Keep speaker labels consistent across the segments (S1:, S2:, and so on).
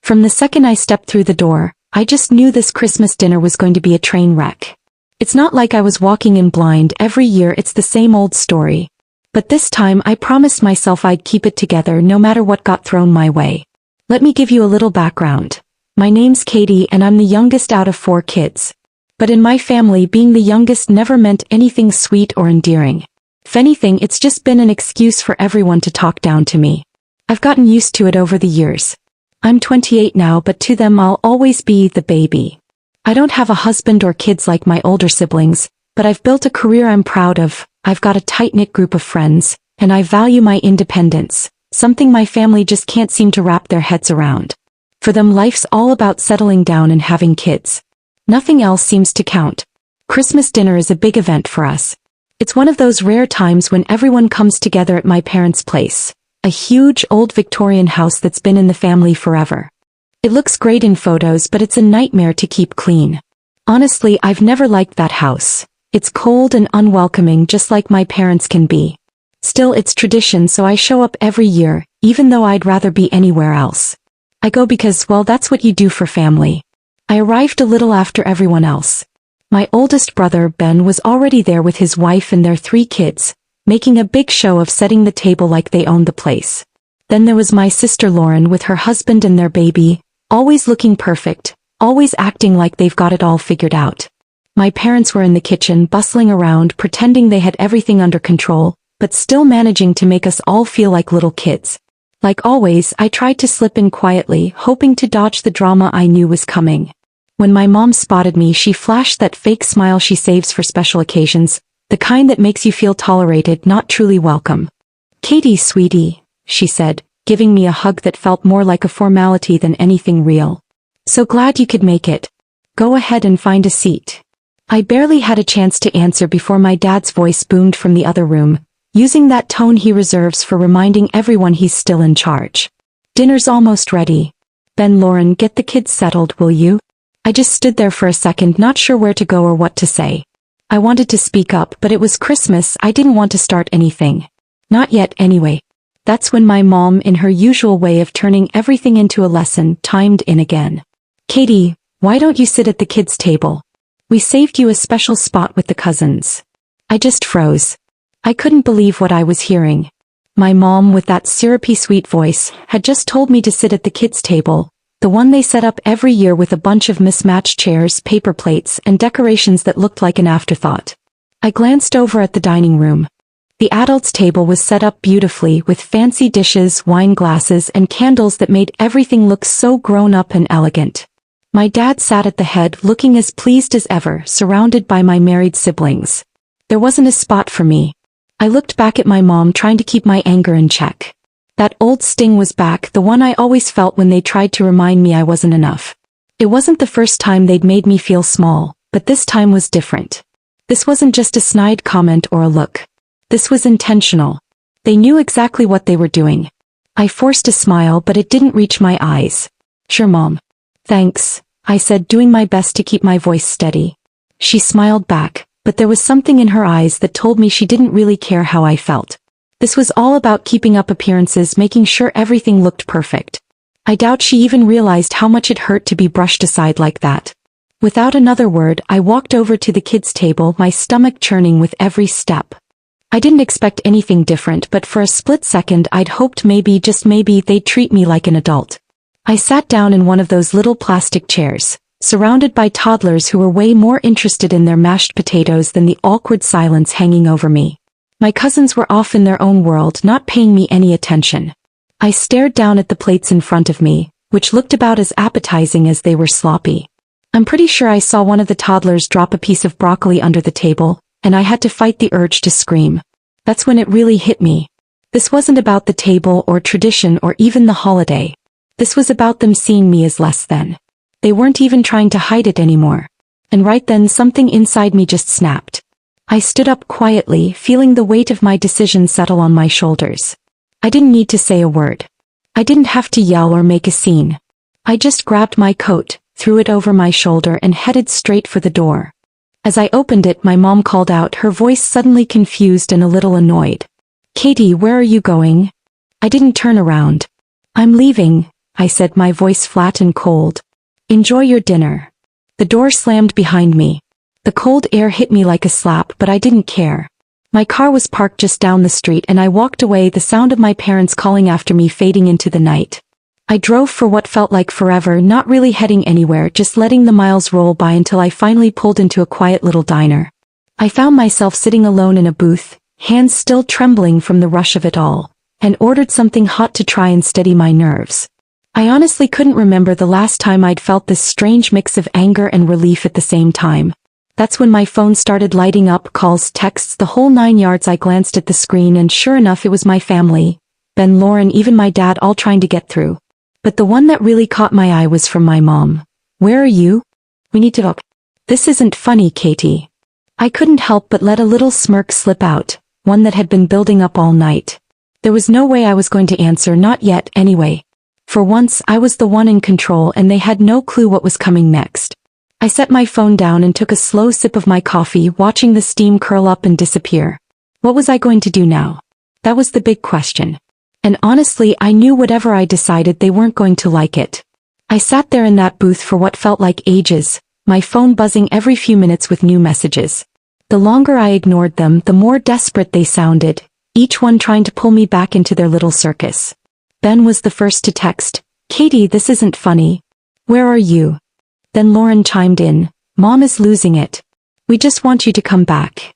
S1: From the second I stepped through the door, I just knew this Christmas dinner was going to be a train wreck. It's not like I was walking in blind. Every year it's the same old story. But this time I promised myself I'd keep it together no matter what got thrown my way. Let me give you a little background. My name's Katie and I'm the youngest out of 4 kids. But in my family, being the youngest never meant anything sweet or endearing. If anything, it's just been an excuse for everyone to talk down to me. I've gotten used to it over the years. I'm 28 now, but to them I'll always be the baby. I don't have a husband or kids like my older siblings, but I've built a career I'm proud of, I've got a tight-knit group of friends, and I value my independence, something my family just can't seem to wrap their heads around. For them, life's all about settling down and having kids. Nothing else seems to count. Christmas dinner is a big event for us. It's one of those rare times when everyone comes together at my parents' place, a huge old Victorian house that's been in the family forever. It looks great in photos, but it's a nightmare to keep clean. Honestly, I've never liked that house. It's cold and unwelcoming, just like my parents can be. Still, it's tradition, so I show up every year, even though I'd rather be anywhere else. I go because, well, that's what you do for family. I arrived a little after everyone else. My oldest brother, Ben, was already there with his wife and their 3 kids, making a big show of setting the table like they owned the place. Then there was my sister Lauren with her husband and their baby, always looking perfect, always acting like they've got it all figured out. My parents were in the kitchen, bustling around, pretending they had everything under control, but still managing to make us all feel like little kids. Like always, I tried to slip in quietly, hoping to dodge the drama I knew was coming. When my mom spotted me, she flashed that fake smile she saves for special occasions, the kind that makes you feel tolerated, not truly welcome. "Katie, sweetie," she said, giving me a hug that felt more like a formality than anything real. "So glad you could make it. Go ahead and find a seat." I barely had a chance to answer before my dad's voice boomed from the other room, using that tone he reserves for reminding everyone he's still in charge. "Dinner's almost ready. Ben, Lauren, get the kids settled, will you?" I just stood there for a second, not sure where to go or what to say. I wanted to speak up, but it was Christmas. I didn't want to start anything. Not yet, anyway. That's when my mom, in her usual way of turning everything into a lesson, chimed in again. "Katie, why don't you sit at the kids' table? We saved you a special spot with the cousins." I just froze. I couldn't believe what I was hearing. My mom, with that syrupy sweet voice, had just told me to sit at the kids' table, the one they set up every year with a bunch of mismatched chairs, paper plates, and decorations that looked like an afterthought. I glanced over at the dining room. The adults' table was set up beautifully with fancy dishes, wine glasses, and candles that made everything look so grown-up and elegant. My dad sat at the head, looking as pleased as ever, surrounded by my married siblings. There wasn't a spot for me. I looked back at my mom, trying to keep my anger in check. That old sting was back, the one I always felt when they tried to remind me I wasn't enough. It wasn't the first time they'd made me feel small, but this time was different. This wasn't just a snide comment or a look. This was intentional. They knew exactly what they were doing. I forced a smile, but it didn't reach my eyes. "Sure, Mom." "Thanks," I said, doing my best to keep my voice steady. She smiled back, but there was something in her eyes that told me she didn't really care how I felt. This was all about keeping up appearances, making sure everything looked perfect. I doubt she even realized how much it hurt to be brushed aside like that. Without another word, I walked over to the kids' table, my stomach churning with every step. I didn't expect anything different, but for a split second I'd hoped maybe, just maybe, they'd treat me like an adult. I sat down in one of those little plastic chairs, surrounded by toddlers who were way more interested in their mashed potatoes than the awkward silence hanging over me. My cousins were off in their own world, not paying me any attention. I stared down at the plates in front of me, which looked about as appetizing as they were sloppy. I'm pretty sure I saw one of the toddlers drop a piece of broccoli under the table, and I had to fight the urge to scream. That's when it really hit me. This wasn't about the table or tradition or even the holiday. This was about them seeing me as less than. They weren't even trying to hide it anymore. And right then something inside me just snapped. I stood up quietly, feeling the weight of my decision settle on my shoulders. I didn't need to say a word. I didn't have to yell or make a scene. I just grabbed my coat, threw it over my shoulder, and headed straight for the door. As I opened it, my mom called out, her voice suddenly confused and a little annoyed. "Katie, where are you going?" I didn't turn around. "I'm leaving," I said, my voice flat and cold. Enjoy your dinner. The door slammed behind me. The cold air hit me like a slap, but I didn't care. My car was parked just down the street and I walked away, the sound of my parents calling after me fading into the night. I drove for what felt like forever, not really heading anywhere, just letting the miles roll by until I finally pulled into a quiet little diner. I found myself sitting alone in a booth, hands still trembling from the rush of it all, and ordered something hot to try and steady my nerves. I honestly couldn't remember the last time I'd felt this strange mix of anger and relief at the same time. That's when my phone started lighting up, calls, texts, the whole 9 yards. I glanced at the screen and sure enough it was my family, Ben, Lauren, even my dad, all trying to get through. But the one that really caught my eye was from my mom. Where are you? We need to talk. This isn't funny, Katie. I couldn't help but let a little smirk slip out, one that had been building up all night. There was no way I was going to answer, not yet anyway. For once I was the one in control and they had no clue what was coming next. I set my phone down and took a slow sip of my coffee, watching the steam curl up and disappear. What was I going to do now? That was the big question. And honestly, I knew whatever I decided they weren't going to like it. I sat there in that booth for what felt like ages, my phone buzzing every few minutes with new messages. The longer I ignored them, the more desperate they sounded, each one trying to pull me back into their little circus. Ben was the first to text, Katie, this isn't funny. Where are you? Then Lauren chimed in, Mom is losing it. We just want you to come back.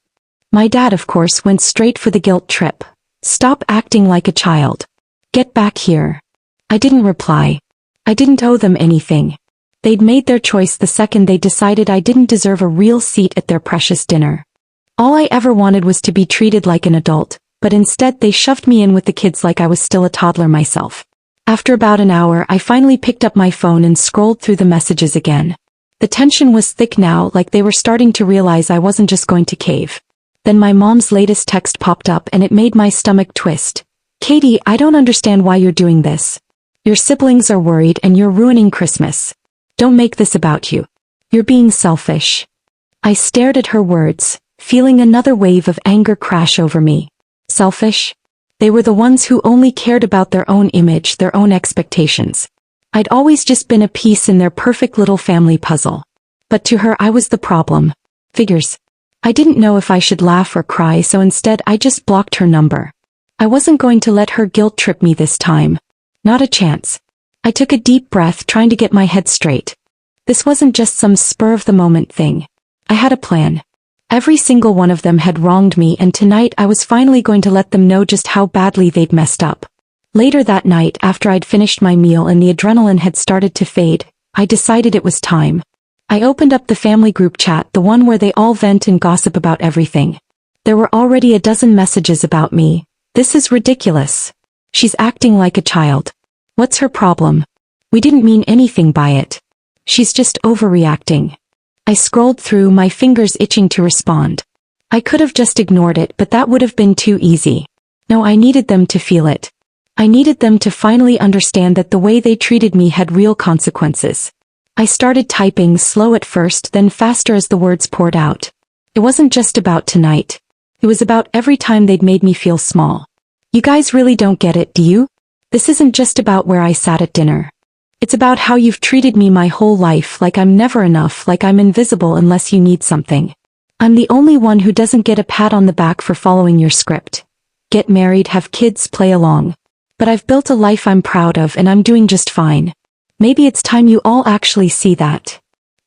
S1: My dad, of course, went straight for the guilt trip. Stop acting like a child. Get back here. I didn't reply. I didn't owe them anything. They'd made their choice the second they decided I didn't deserve a real seat at their precious dinner. All I ever wanted was to be treated like an adult, but instead they shoved me in with the kids like I was still a toddler myself. After about an hour, I finally picked up my phone and scrolled through the messages again. The tension was thick now, like they were starting to realize I wasn't just going to cave. Then my mom's latest text popped up and it made my stomach twist. Katie, I don't understand why you're doing this. Your siblings are worried and you're ruining Christmas. Don't make this about you. You're being selfish. I stared at her words, feeling another wave of anger crash over me. Selfish? They were the ones who only cared about their own image, their own expectations. I'd always just been a piece in their perfect little family puzzle. But to her I was the problem. Figures. I didn't know if I should laugh or cry, so instead I just blocked her number. I wasn't going to let her guilt trip me this time. Not a chance. I took a deep breath, trying to get my head straight. This wasn't just some spur-of-the-moment thing. I had a plan. Every single one of them had wronged me, and tonight I was finally going to let them know just how badly they'd messed up. Later that night, after I'd finished my meal and the adrenaline had started to fade, I decided it was time. I opened up the family group chat, the one where they all vent and gossip about everything. There were already a dozen messages about me. This is ridiculous. She's acting like a child. What's her problem? We didn't mean anything by it. She's just overreacting. I scrolled through, my fingers itching to respond. I could have just ignored it, but that would have been too easy. No, I needed them to feel it. I needed them to finally understand that the way they treated me had real consequences. I started typing, slow at first, then faster as the words poured out. It wasn't just about tonight. It was about every time they'd made me feel small. You guys really don't get it, do you? This isn't just about where I sat at dinner. It's about how you've treated me my whole life, like I'm never enough, like I'm invisible unless you need something. I'm the only one who doesn't get a pat on the back for following your script. Get married, have kids, play along. But I've built a life I'm proud of and I'm doing just fine. Maybe it's time you all actually see that.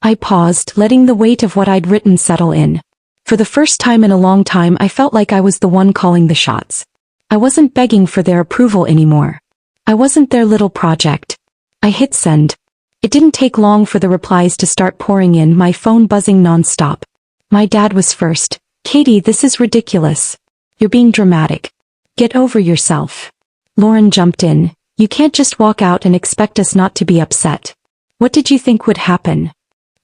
S1: I paused, letting the weight of what I'd written settle in. For the first time in a long time, I felt like I was the one calling the shots. I wasn't begging for their approval anymore. I wasn't their little project. I hit send. It didn't take long for the replies to start pouring in, my phone buzzing nonstop. My dad was first. Katie, this is ridiculous. You're being dramatic. Get over yourself. Lauren jumped in. You can't just walk out and expect us not to be upset. What did you think would happen?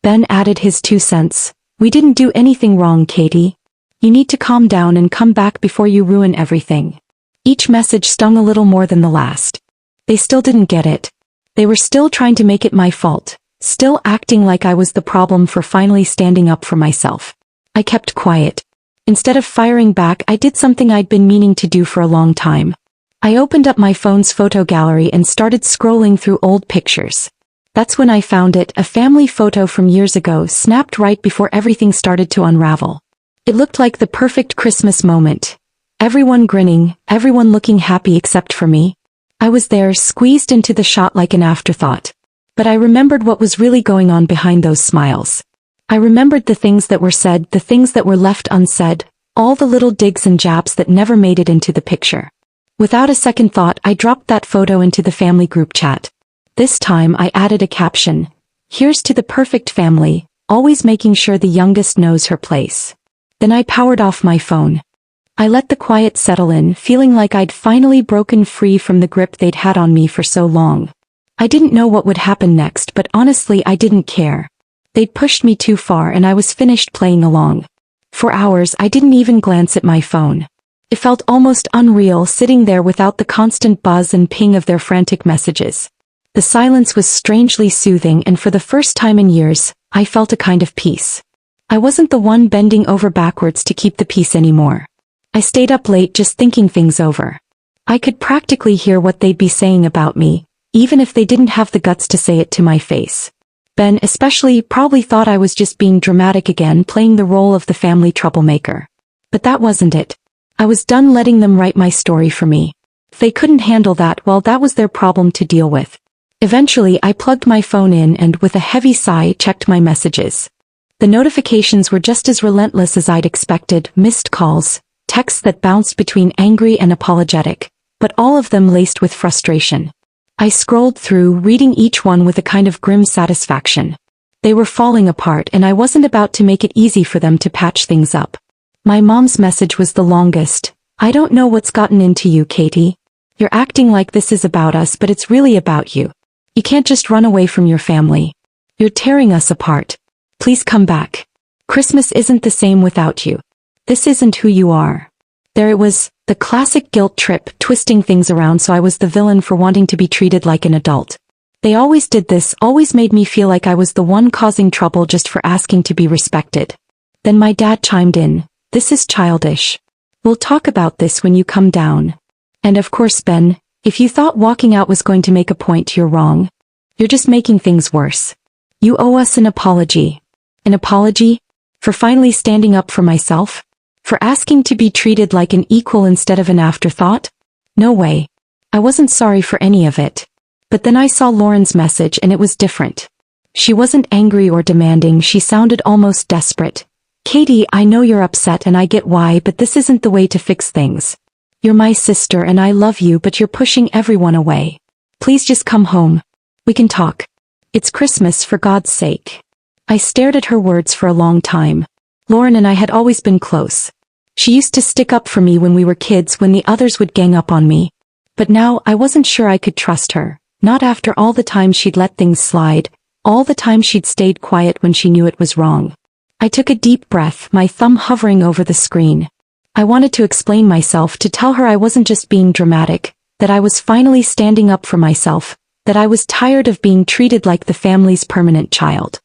S1: Ben added his 2 cents. We didn't do anything wrong, Katie. You need to calm down and come back before you ruin everything. Each message stung a little more than the last. They still didn't get it. They were still trying to make it my fault, still acting like I was the problem for finally standing up for myself. I kept quiet. Instead of firing back, I did something I'd been meaning to do for a long time. I opened up my phone's photo gallery and started scrolling through old pictures. That's when I found it, a family photo from years ago, snapped right before everything started to unravel. It looked like the perfect Christmas moment. Everyone grinning, everyone looking happy except for me. I was there, squeezed into the shot like an afterthought. But I remembered what was really going on behind those smiles. I remembered the things that were said, the things that were left unsaid, all the little digs and jabs that never made it into the picture. Without a second thought, I dropped that photo into the family group chat. This time I added a caption. Here's to the perfect family, always making sure the youngest knows her place. Then I powered off my phone. I let the quiet settle in, feeling like I'd finally broken free from the grip they'd had on me for so long. I didn't know what would happen next, but honestly I didn't care. They'd pushed me too far and I was finished playing along. For hours I didn't even glance at my phone. It felt almost unreal sitting there without the constant buzz and ping of their frantic messages. The silence was strangely soothing, and for the first time in years, I felt a kind of peace. I wasn't the one bending over backwards to keep the peace anymore. I stayed up late just thinking things over. I could practically hear what they'd be saying about me, even if they didn't have the guts to say it to my face. Ben especially probably thought I was just being dramatic again, playing the role of the family troublemaker. But that wasn't it. I was done letting them write my story for me. If they couldn't handle that, well, that was their problem to deal with. Eventually I plugged my phone in and with a heavy sigh checked my messages. The notifications were just as relentless as I'd expected, missed calls, texts that bounced between angry and apologetic, but all of them laced with frustration. I scrolled through, reading each one with a kind of grim satisfaction. They were falling apart and I wasn't about to make it easy for them to patch things up. My mom's message was the longest. I don't know what's gotten into you, Katie. You're acting like this is about us, but it's really about you. You can't just run away from your family. You're tearing us apart. Please come back. Christmas isn't the same without you. This isn't who you are. There it was, the classic guilt trip, twisting things around so I was the villain for wanting to be treated like an adult. They always did this, always made me feel like I was the one causing trouble just for asking to be respected. Then my dad chimed in, this is childish. We'll talk about this when you come down. And of course, Ben, if you thought walking out was going to make a point, you're wrong. You're just making things worse. You owe us an apology. An apology? For finally standing up for myself? For asking to be treated like an equal instead of an afterthought? No way. I wasn't sorry for any of it. But then I saw Lauren's message and it was different. She wasn't angry or demanding, she sounded almost desperate. Katie, I know you're upset and I get why, but this isn't the way to fix things. You're my sister and I love you, but you're pushing everyone away. Please just come home. We can talk. It's Christmas, for God's sake. I stared at her words for a long time. Lauren and I had always been close. She used to stick up for me when we were kids when the others would gang up on me. But now I wasn't sure I could trust her, not after all the time she'd let things slide, all the time she'd stayed quiet when she knew it was wrong. I took a deep breath, my thumb hovering over the screen. I wanted to explain myself, to tell her I wasn't just being dramatic, that I was finally standing up for myself, that I was tired of being treated like the family's permanent child.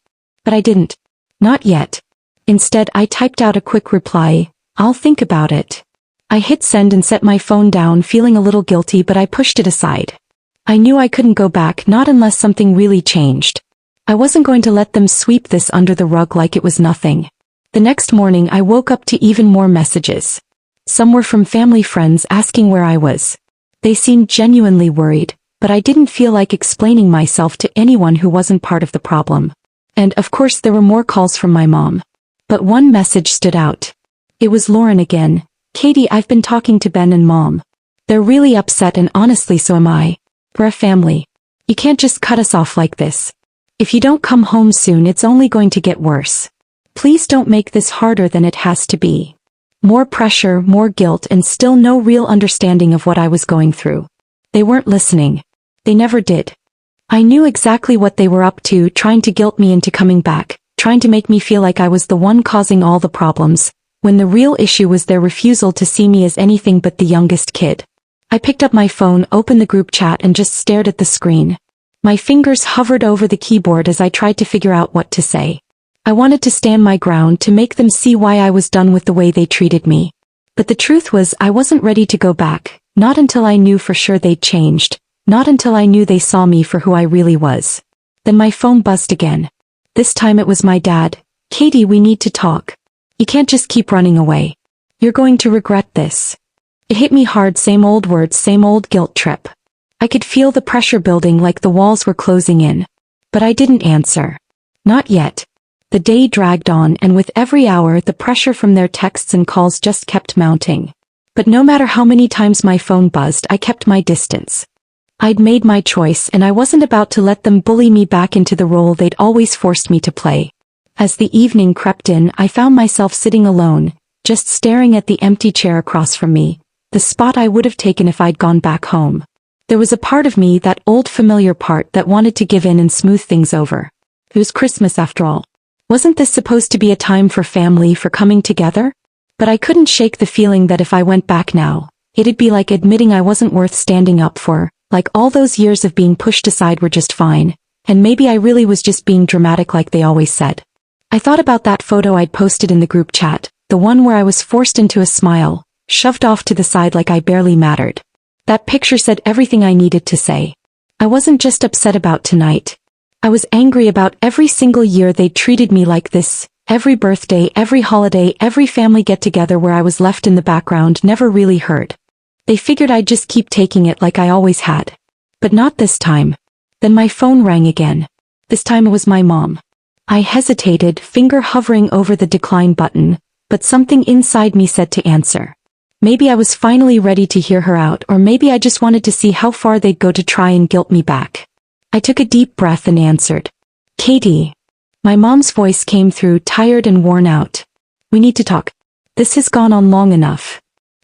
S1: But I didn't. Not yet. Instead, I typed out a quick reply, I'll think about it. I hit send and set my phone down, feeling a little guilty, but I pushed it aside. I knew I couldn't go back, not unless something really changed. I wasn't going to let them sweep this under the rug like it was nothing. The next morning I woke up to even more messages. Some were from family friends asking where I was. They seemed genuinely worried, but I didn't feel like explaining myself to anyone who wasn't part of the problem. And of course there were more calls from my mom. But one message stood out. It was Lauren again. Katie, I've been talking to Ben and Mom. They're really upset and honestly so am I. We're a family. You can't just cut us off like this. If you don't come home soon, it's only going to get worse. Please don't make this harder than it has to be. More pressure, more guilt, and still no real understanding of what I was going through. They weren't listening. They never did. I knew exactly what they were up to, trying to guilt me into coming back, trying to make me feel like I was the one causing all the problems, when the real issue was their refusal to see me as anything but the youngest kid. I picked up my phone, opened the group chat, and just stared at the screen. My fingers hovered over the keyboard as I tried to figure out what to say. I wanted to stand my ground, to make them see why I was done with the way they treated me. But the truth was, I wasn't ready to go back, Not until I knew for sure they'd changed. Not until I knew they saw me for who I really was. Then my phone buzzed again. This time it was my dad. Katie, we need to talk. You can't just keep running away. You're going to regret this. It hit me hard, same old words, same old guilt trip. I could feel the pressure building like the walls were closing in. But I didn't answer. Not yet. The day dragged on, and with every hour the pressure from their texts and calls just kept mounting. But no matter how many times my phone buzzed, I kept my distance. I'd made my choice, and I wasn't about to let them bully me back into the role they'd always forced me to play. As the evening crept in, I found myself sitting alone, just staring at the empty chair across from me, the spot I would have taken if I'd gone back home. There was a part of me, that old familiar part, that wanted to give in and smooth things over. It was Christmas after all. Wasn't this supposed to be a time for family, for coming together? But I couldn't shake the feeling that if I went back now, it'd be like admitting I wasn't worth standing up for. Like all those years of being pushed aside were just fine, and maybe I really was just being dramatic like they always said. I thought about that photo I'd posted in the group chat, the one where I was forced into a smile, shoved off to the side like I barely mattered. That picture said everything I needed to say. I wasn't just upset about tonight. I was angry about every single year they'd treated me like this, every birthday, every holiday, every family get-together where I was left in the background, never really heard. They figured I'd just keep taking it like I always had. But not this time. Then my phone rang again. This time it was my mom. I hesitated, finger hovering over the decline button, but something inside me said to answer. Maybe I was finally ready to hear her out, or maybe I just wanted to see how far they'd go to try and guilt me back. I took a deep breath and answered. Katie. My mom's voice came through, tired and worn out. We need to talk. This has gone on long enough.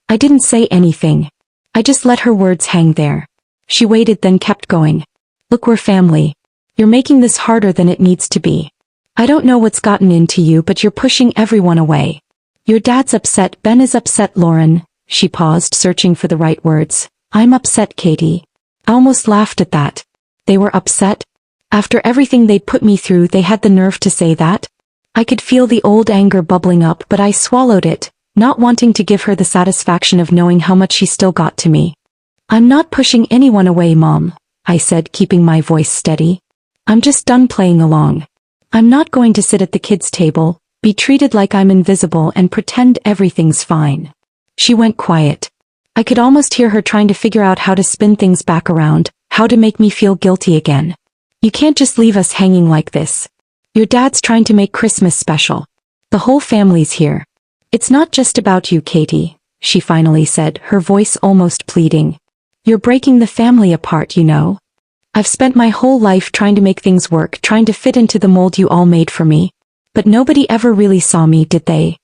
S1: I didn't say anything. I just let her words hang there. She waited, then kept going. Look, we're family. You're making this harder than it needs to be. I don't know what's gotten into you, but you're pushing everyone away. Your dad's upset, Ben is upset, Lauren. She paused, searching for the right words. I'm upset, Katie. I almost laughed at that. They were upset? After everything they'd put me through, they had the nerve to say that? I could feel the old anger bubbling up, but I swallowed it, not wanting to give her the satisfaction of knowing how much she still got to me. I'm not pushing anyone away, Mom, I said, keeping my voice steady. I'm just done playing along. I'm not going to sit at the kids' table, be treated like I'm invisible and pretend everything's fine. She went quiet. I could almost hear her trying to figure out how to spin things back around, how to make me feel guilty again. You can't just leave us hanging like this. Your dad's trying to make Christmas special. The whole family's here. It's not just about you, Katie, she finally said, her voice almost pleading. You're breaking the family apart, you know. I've spent my whole life trying to make things work, trying to fit into the mold you all made for me. But nobody ever really saw me, did they?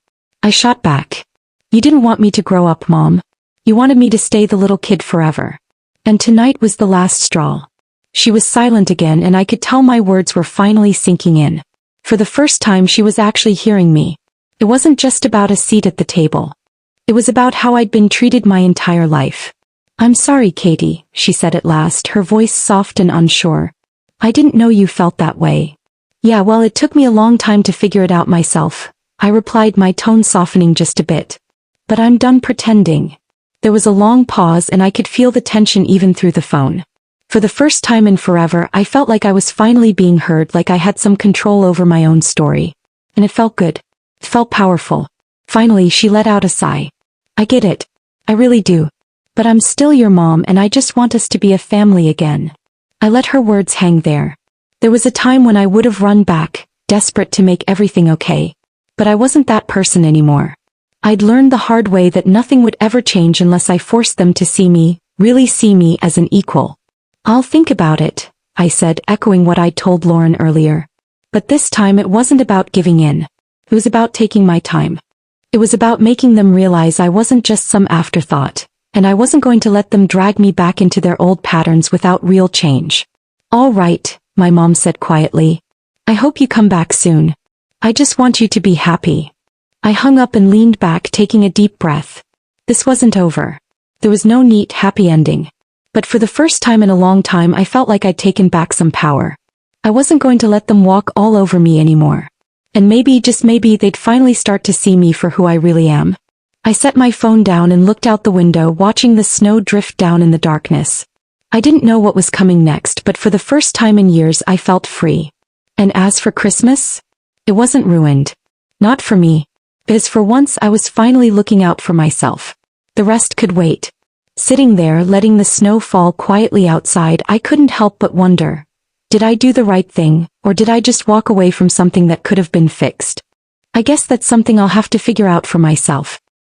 S1: I shot back. You didn't want me to grow up, Mom. You wanted me to stay the little kid forever. And tonight was the last straw. She was silent again, and I could tell my words were finally sinking in. For the first time, she was actually hearing me. It wasn't just about a seat at the table. It was about how I'd been treated my entire life. I'm sorry, Katie, she said at last, her voice soft and unsure. I didn't know you felt that way. Yeah, well, it took me a long time to figure it out myself, I replied, my tone softening just a bit. But I'm done pretending. There was a long pause, and I could feel the tension even through the phone. For the first time in forever, I felt like I was finally being heard, like I had some control over my own story. And it felt good. It felt powerful. Finally, she let out a sigh. I get it. I really do. But I'm still your mom, and I just want us to be a family again. I let her words hang there. There was a time when I would have run back, desperate to make everything okay. But I wasn't that person anymore. I'd learned the hard way that nothing would ever change unless I forced them to see me, really see me as an equal. I'll think about it, I said, echoing what I'd told Lauren earlier. But this time it wasn't about giving in. It was about taking my time. It was about making them realize I wasn't just some afterthought, and I wasn't going to let them drag me back into their old patterns without real change. All right, my mom said quietly. I hope you come back soon. I just want you to be happy. I hung up and leaned back, taking a deep breath. This wasn't over. There was no neat, happy ending. But for the first time in a long time, I felt like I'd taken back some power. I wasn't going to let them walk all over me anymore. And maybe, just maybe, they'd finally start to see me for who I really am. I set my phone down and looked out the window, watching the snow drift down in the darkness. I didn't know what was coming next, but for the first time in years I felt free. And as for Christmas? It wasn't ruined. Not for me. Because for once I was finally looking out for myself. The rest could wait. Sitting there letting the snow fall quietly outside, I couldn't help but wonder. Did I do the right thing, or did I just walk away from something that could have been fixed? I guess that's something I'll have to figure out for myself.